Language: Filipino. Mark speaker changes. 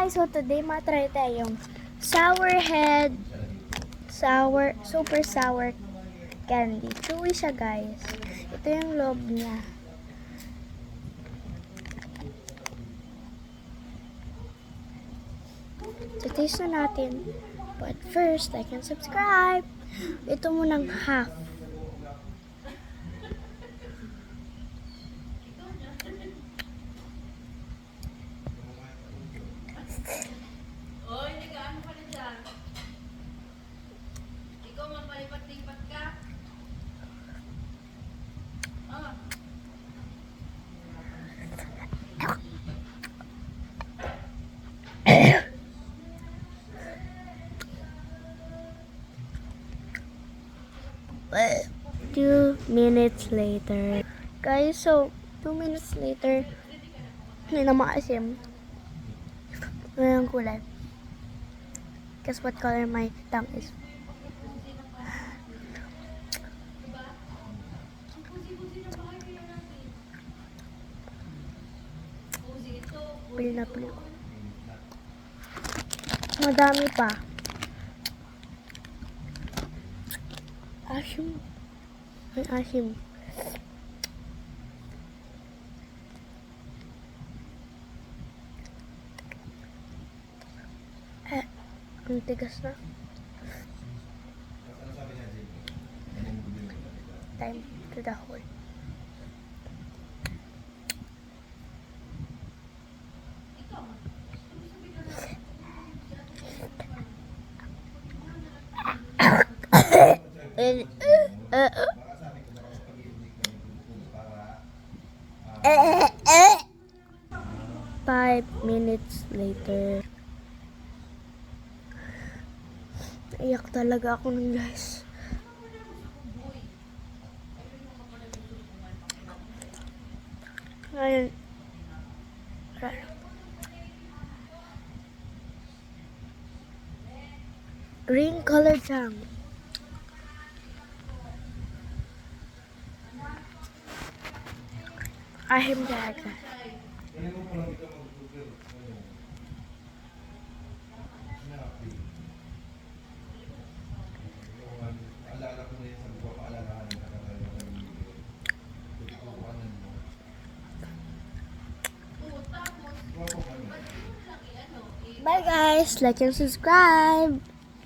Speaker 1: guys, so today matry tayong super sour candy. Chewy siya guys. Ito yung loob niya. So taste na natin. But first, like and subscribe. Ito munang half. Two minutes later. Guys, so 2 minutes later, hindi na maasim. Ano yung kulay? Guess what color my tongue is? Pili na pili. Madami pa. Asim. Ay, asim. Ang tigas na. Time to the hole. Five minutes later. Iyak talaga ako nun guys. Ngayon, green color tongue. Ahim talaga. Bye guys, like and subscribe.